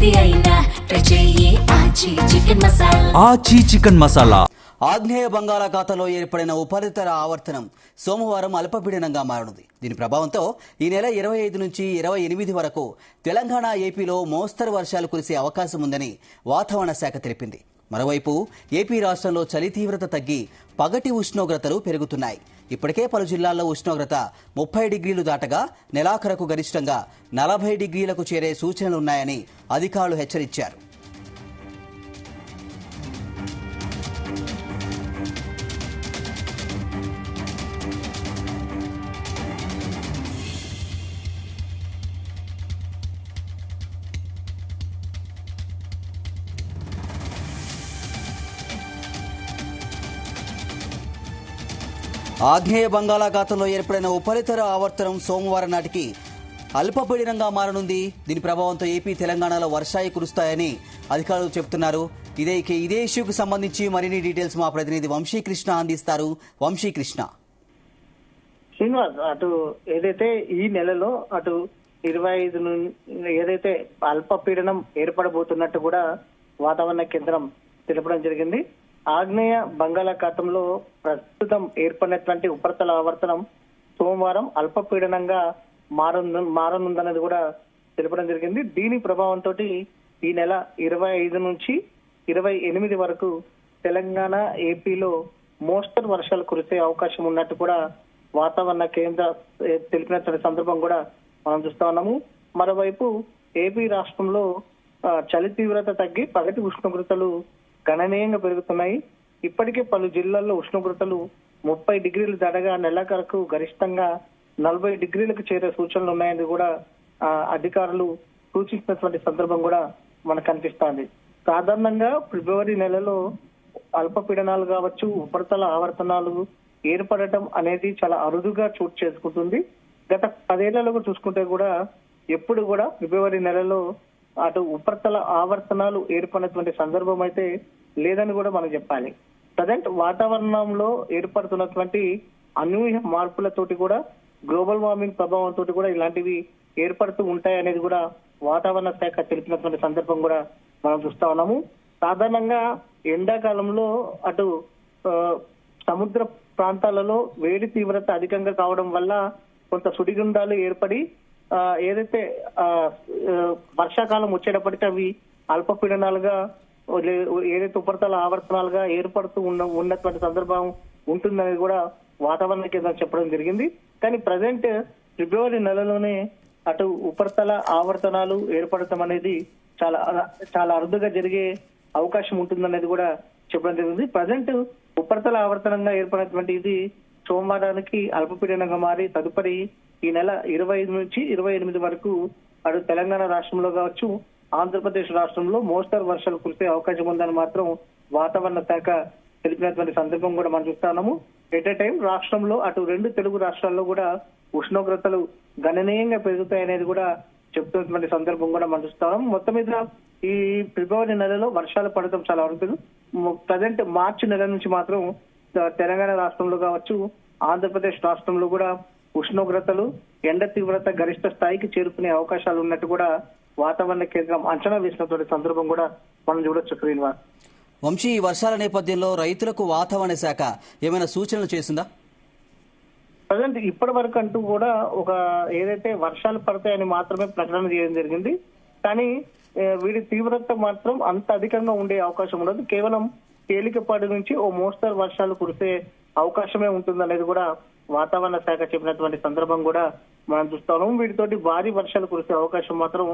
ఏది అయినా ట్రై చెయ్యి ఆచి చికెన్ మసాలా. ఆగ్నేయ బంగాళాఖాతంలో ఏర్పడిన ఉపరితల ఆవర్తనం సోమవారం అల్పపీడనంగా మారనుంది. దీని ప్రభావంతో ఈ నెల 25 నుంచి 28 వరకు తెలంగాణ, ఏపీలో మోస్తరు వర్షాలు కురిసే అవకాశం ఉందని వాతావరణ శాఖ తెలిపింది. మరోవైపు ఏపీ రాష్ట్రంలో చలి తీవ్రత తగ్గి పగటి ఉష్ణోగ్రతలు పెరుగుతున్నాయి. ఇప్పటికే పలు జిల్లాల్లో ఉష్ణోగ్రత 30 డిగ్రీలు దాటగా నెలాఖరుకు గరిష్టంగా 40 డిగ్రీలకు చేరే సూచనలున్నాయని అధికారులు హెచ్చరించారు. ఆగ్నేయ బంగాళాఖాతంలో ఏర్పడిన ఉపరితల ఆవర్తనం సోమవారం నాటికి అల్పపీడనంగా మారనుంది. దీని ప్రభావంతో ఏపీ, తెలంగాణలో వర్షాలు కురుస్తాయని అధికారులు చెబుతున్నారు. ఇదే ఇష్యూకు సంబంధించి మరిన్ని డీటెయిల్స్ మా ప్రతినిధి వంశీకృష్ణ అందిస్తారు. వంశీకృష్ణ. శ్రీనివాస్, అటు ఏదైతే ఈ నెలలో అటు 25 ఏదైతే అల్పపీడనం ఏర్పడబోతున్నట్టు కూడా వాతావరణ కేంద్రం తెలపడం జరిగింది. ఆగ్నేయ బంగాళాఖాతంలో ప్రస్తుతం ఏర్పడినటువంటి ఉపరితల ఆవర్తనం సోమవారం అల్పపీడనంగా మారనుందన్నది కూడా తెలపడం జరిగింది. దీని ప్రభావంతో ఈ నెల 25 నుంచి 28 వరకు తెలంగాణ, ఏపీలో మోస్తరు వర్షాలు కురిసే అవకాశం ఉన్నట్టు కూడా వాతావరణ కేంద్ర తెలిపినటువంటి సందర్భం కూడా మనం చూస్తా ఉన్నాము. మరోవైపు ఏపీ రాష్ట్రంలో చలి తీవ్రత తగ్గి పగటి ఉష్ణోగ్రతలు గణనీయంగా పెరుగుతున్నాయి. ఇప్పటికే పలు జిల్లాల్లో ఉష్ణోగ్రతలు 30 డిగ్రీలు దాటగా నెలాఖరుకు గరిష్టంగా 40 డిగ్రీలకు చేరే సూచనలు ఉన్నాయని కూడా అధికారులు సూచించినటువంటి సందర్భం కూడా మనకు కనిపిస్తోంది. సాధారణంగా ఫిబ్రవరి నెలలో అల్పపీడనాలు కావచ్చు, ఉపరితల ఆవర్తనాలు ఏర్పడటం అనేది చాలా అరుదుగా చోటు చేసుకుంటుంది. గత 10 ఏళ్లలో చూసుకుంటే కూడా ఎప్పుడు కూడా ఫిబ్రవరి నెలలో అటు ఉపరితల ఆవర్తనాలు ఏర్పడినటువంటి సందర్భం అయితే లేదని కూడా మనం చెప్పాలి. ప్రజెంట్ వాతావరణంలో ఏర్పడుతున్నటువంటి అనూహ్య మార్పులతోటి కూడా, గ్లోబల్ వార్మింగ్ ప్రభావంతో కూడా ఇలాంటివి ఏర్పడుతూ ఉంటాయి అనేది కూడా వాతావరణ శాఖ తెలిపినటువంటి సందర్భం కూడా మనం చూస్తా ఉన్నాము. సాధారణంగా ఎండాకాలంలో అటు సముద్ర ప్రాంతాలలో వేడి తీవ్రత అధికంగా కావడం వల్ల కొంత సుడిగుండాలు ఏర్పడి ఏదైతే వర్షాకాలం వచ్చేటప్పటికి అవి అల్పపీడనాలుగా, ఏదైతే ఉపరితల ఆవర్తనాలుగా ఏర్పడుతూ ఉన్నటువంటి సందర్భం ఉంటుందని కూడా వాతావరణ కేంద్రం చెప్పడం జరిగింది. కానీ ప్రజెంట్ ఫిబ్రవరి నెలలోనే అటు ఉపరితల ఆవర్తనాలు ఏర్పడటం అనేది చాలా చాలా అరుదుగా జరిగే అవకాశం ఉంటుందనేది కూడా చెప్పడం జరిగింది. ప్రజెంట్ ఉపరితల ఆవర్తనంగా ఏర్పడినటువంటి ఇది సోమవారానికి అల్పపీడనంగా మారి తదుపరి ఈ నెల 25 నుంచి 28 వరకు అటు తెలంగాణ రాష్ట్రంలో కావచ్చు, ఆంధ్రప్రదేశ్ రాష్ట్రంలో మోస్తరు వర్షాలు కురిసే అవకాశం ఉందని మాత్రం వాతావరణ శాఖ తెలిపినటువంటి సందర్భం కూడా మనం చూస్తున్నాము. ఎట్ ఏ టైం రాష్ట్రంలో అటు 2 తెలుగు రాష్ట్రాల్లో కూడా ఉష్ణోగ్రతలు గణనీయంగా పెరుగుతాయనేది కూడా చెప్తున్నటువంటి సందర్భం కూడా మనం చూస్తున్నాము. మొత్తం మీద ఈ ఫిబ్రవరి నెలలో వర్షాలు పడటం చాలా అరుదు. ప్రజెంట్ మార్చి నెల నుంచి మాత్రం తెలంగాణ రాష్ట్రంలో కావచ్చు, ఆంధ్రప్రదేశ్ రాష్ట్రంలో కూడా ఉష్ణోగ్రతలు ఎండ తీవ్రత గరిష్ట స్థాయికి చేరుకునే అవకాశాలు ఉన్నట్టు కూడా వాతావరణ కేంద్రం అంచనా వేసినటువంటి సందర్భం కూడా మనం చూడొచ్చు. శ్రీనివాస్. వంశీ, ఈ వర్షాల నేపథ్యంలో రైతులకు వాతావరణ శాఖ ఏమైనా సూచనలు చేసిందా? ప్రజెంట్ ఇప్పటి వరకు అంటూ కూడా ఒక ఏదైతే వర్షాలు పడతాయని మాత్రమే ప్రకటన చేయడం జరిగింది. కానీ వీడి తీవ్రత మాత్రం అంత అధికంగా ఉండే అవకాశం ఉండదు. కేవలం తేలికపాటి నుంచి ఓ మోస్తరు వర్షాలు కురిసే అవకాశమే ఉంటుందనేది కూడా వాతావరణ శాఖ చెప్పినటువంటి సందర్భం కూడా మనం చూస్తాము. వీటితోటి భారీ వర్షాలు కురిసే అవకాశం మాత్రం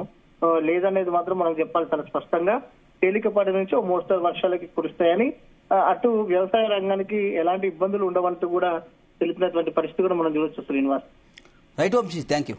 లేదనేది మాత్రం మనం చెప్పాలి చాలా స్పష్టంగా. తేలికపాటి నుంచి ఓ మోస్తరు వర్షాలకి కురుస్తాయని, అటు వ్యవసాయ రంగానికి ఎలాంటి ఇబ్బందులు ఉండవంటూ కూడా తెలిపినటువంటి పరిస్థితి కూడా మనం చూడొచ్చు. Srinivas. Right Vamsi, thank you.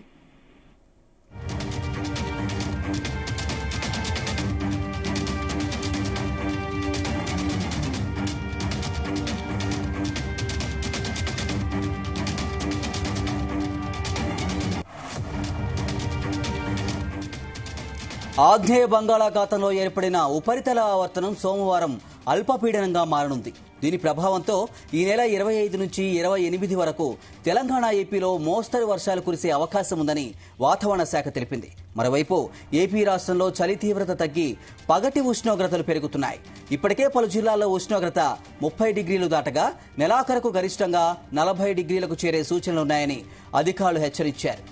ఆగ్నేయ బంగాళాఖాతంలో ఏర్పడిన ఉపరితల ఆవర్తనం సోమవారం అల్పపీడనంగా మారనుంది. దీని ప్రభావంతో ఈ నెల 25 నుంచి 28 వరకు తెలంగాణ, ఏపీలో మోస్తరు వర్షాలు కురిసే అవకాశం ఉందని వాతావరణ శాఖ తెలిపింది. మరోవైపు ఏపీ రాష్ట్రంలో చలి తీవ్రత తగ్గి పగటి ఉష్ణోగ్రతలు పెరుగుతున్నాయి. ఇప్పటికే పలు జిల్లాల్లో ఉష్ణోగ్రత 30 డిగ్రీలు దాటగా నెలాఖరుకు గరిష్టంగా 40 డిగ్రీలకు చేరే సూచనలున్నాయని అధికారులు హెచ్చరించారు.